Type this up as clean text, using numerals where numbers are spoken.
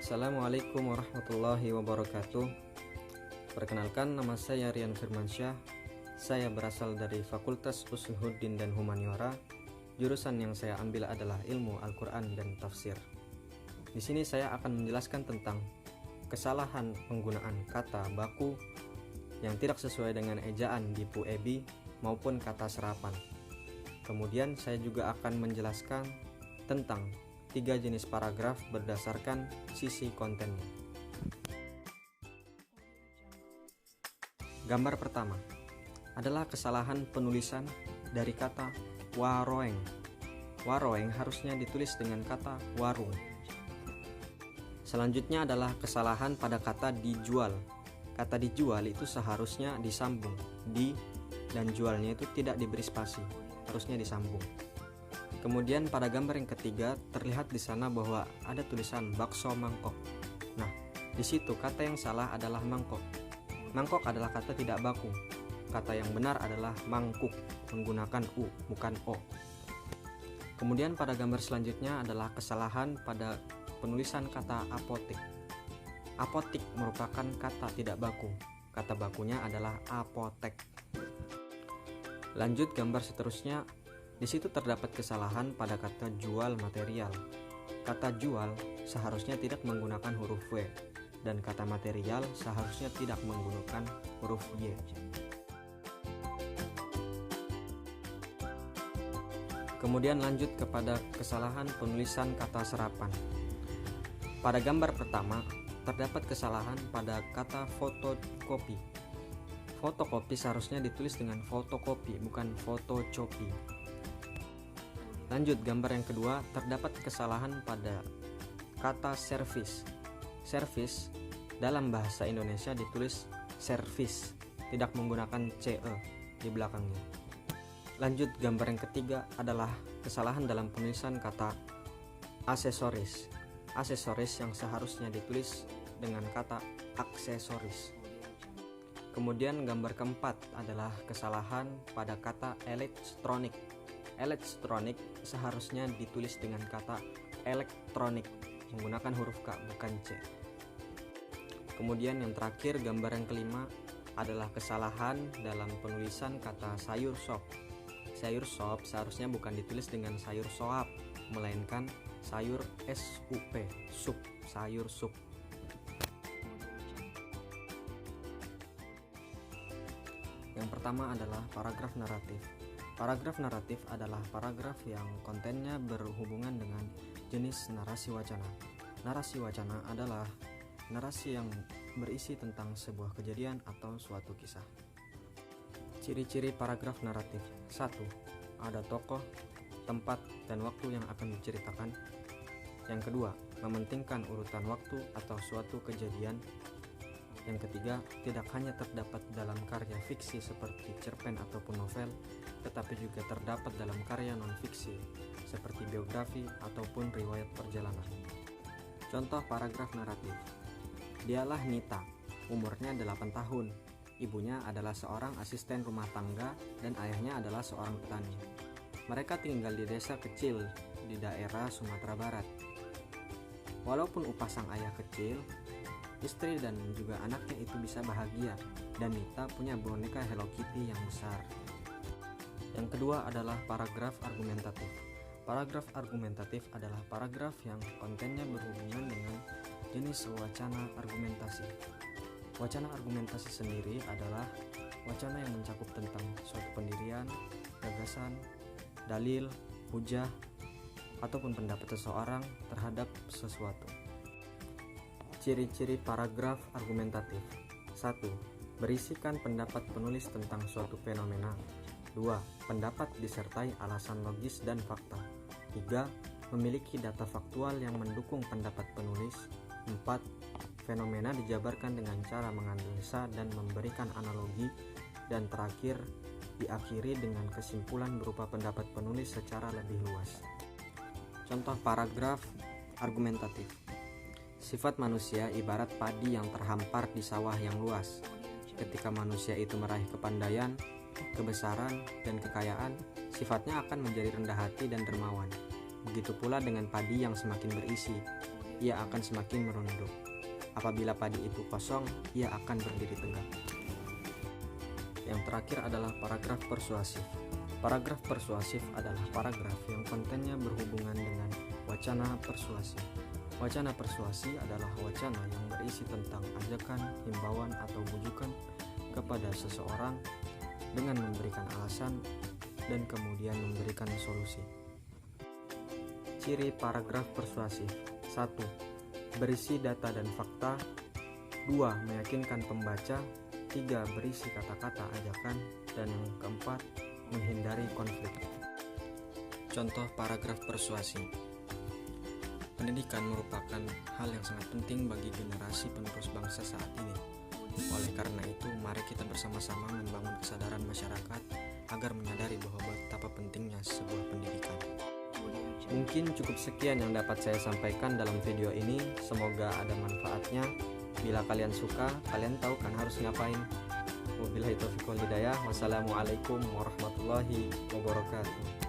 Assalamualaikum warahmatullahi wabarakatuh. Perkenalkan, nama saya Rian Firmansyah. Saya berasal dari Fakultas Usuluddin dan Humaniora. Jurusan yang saya ambil adalah Ilmu Al-Quran dan Tafsir. Di sini saya akan menjelaskan tentang kesalahan penggunaan kata baku yang tidak sesuai dengan ejaan di puebi maupun kata serapan. Kemudian saya juga akan menjelaskan tentang 3 jenis paragraf berdasarkan sisi kontennya. Gambar pertama adalah kesalahan penulisan dari kata waroeng. Waroeng harusnya ditulis dengan kata warung. Selanjutnya adalah kesalahan pada kata dijual. Kata dijual itu seharusnya disambung. Di dan jualnya itu tidak diberi spasi, harusnya disambung. Kemudian pada gambar yang ketiga terlihat di sana bahwa ada tulisan bakso mangkok. Nah, di situ kata yang salah adalah mangkok. Mangkok adalah kata tidak baku. Kata yang benar adalah mangkuk, menggunakan u bukan o. Kemudian pada gambar selanjutnya adalah kesalahan pada penulisan kata apotik. Apotik merupakan kata tidak baku. Kata bakunya adalah apotek. Lanjut gambar seterusnya. Di situ terdapat kesalahan pada kata jual material. Kata jual seharusnya tidak menggunakan huruf W, dan kata material seharusnya tidak menggunakan huruf Y. Kemudian lanjut kepada kesalahan penulisan kata serapan. Pada gambar pertama terdapat kesalahan pada kata fotokopi. Fotokopi seharusnya ditulis dengan fotokopi, bukan fotocopi. Lanjut gambar yang kedua, terdapat kesalahan pada kata servis. Servis dalam bahasa Indonesia ditulis servis, tidak menggunakan ce di belakangnya. Lanjut gambar yang ketiga adalah kesalahan dalam penulisan kata aksesoris. Aksesoris yang seharusnya ditulis dengan kata aksesoris. Kemudian gambar keempat adalah kesalahan pada kata elektronik. Elektronik seharusnya ditulis dengan kata elektronik, menggunakan huruf K bukan C. Kemudian yang terakhir, gambar yang kelima adalah kesalahan dalam penulisan kata sayur sop. Sayur sop seharusnya bukan ditulis dengan sayur soap, melainkan sayur sup, sayur sup. Yang pertama adalah paragraf naratif. Paragraf naratif adalah paragraf yang kontennya berhubungan dengan jenis narasi wacana. Narasi wacana adalah narasi yang berisi tentang sebuah kejadian atau suatu kisah. Ciri-ciri paragraf naratif. 1. Ada tokoh, tempat, dan waktu yang akan diceritakan. Yang kedua, mementingkan urutan waktu atau suatu kejadian. Yang ketiga, tidak hanya terdapat dalam karya fiksi seperti cerpen ataupun novel, tetapi juga terdapat dalam karya non-fiksi seperti biografi ataupun riwayat perjalanan. Contoh paragraf naratif. Dialah Nita, umurnya 8 tahun. Ibunya adalah seorang asisten rumah tangga dan ayahnya adalah seorang petani. Mereka tinggal di desa kecil di daerah Sumatera Barat. Walaupun upah sang ayah kecil, istri dan juga anaknya itu bisa bahagia, dan Nita punya boneka Hello Kitty yang besar. Yang kedua adalah paragraf argumentatif. Paragraf argumentatif adalah paragraf yang kontennya berhubungan dengan jenis wacana argumentasi. Wacana argumentasi sendiri adalah wacana yang mencakup tentang suatu pendirian, gagasan, dalil, hujah, ataupun pendapat seseorang terhadap sesuatu. Ciri-ciri paragraf argumentatif. 1. Berisikan pendapat penulis tentang suatu fenomena. 2. Pendapat disertai alasan logis dan fakta. 3. Memiliki data faktual yang mendukung pendapat penulis. 4. Fenomena dijabarkan dengan cara menganalisa dan memberikan analogi. Dan terakhir, diakhiri dengan kesimpulan berupa pendapat penulis secara lebih luas. Contoh paragraf argumentatif. Sifat manusia ibarat padi yang terhampar di sawah yang luas. Ketika manusia itu meraih kepandaian, kebesaran, dan kekayaan, sifatnya akan menjadi rendah hati dan dermawan. Begitu pula dengan padi yang semakin berisi. ia akan semakin merunduk. Apabila padi itu kosong, ia akan berdiri tegak. Yang terakhir adalah paragraf persuasif. Paragraf persuasif adalah paragraf yang kontennya berhubungan dengan wacana persuasi. Wacana persuasi adalah wacana yang berisi tentang ajakan, himbauan, atau bujukan kepada seseorang dengan memberikan alasan dan kemudian memberikan solusi. Ciri paragraf persuasif: 1. Berisi data dan fakta. 2. Meyakinkan pembaca. 3. Berisi kata-kata ajakan. Dan yang keempat, menghindari konflik. Contoh paragraf persuasi. Pendidikan merupakan hal yang sangat penting bagi generasi penerus bangsa saat ini. Oleh karena itu, mari kita bersama-sama membangun kesadaran masyarakat agar menyadari bahwa betapa pentingnya sebuah pendidikan. Mungkin cukup sekian yang dapat saya sampaikan dalam video ini. Semoga ada manfaatnya. Bila kalian suka, kalian tahu kan harus ngapain. Wabillahi taufiq wal hidayah. Wassalamualaikum warahmatullahi wabarakatuh.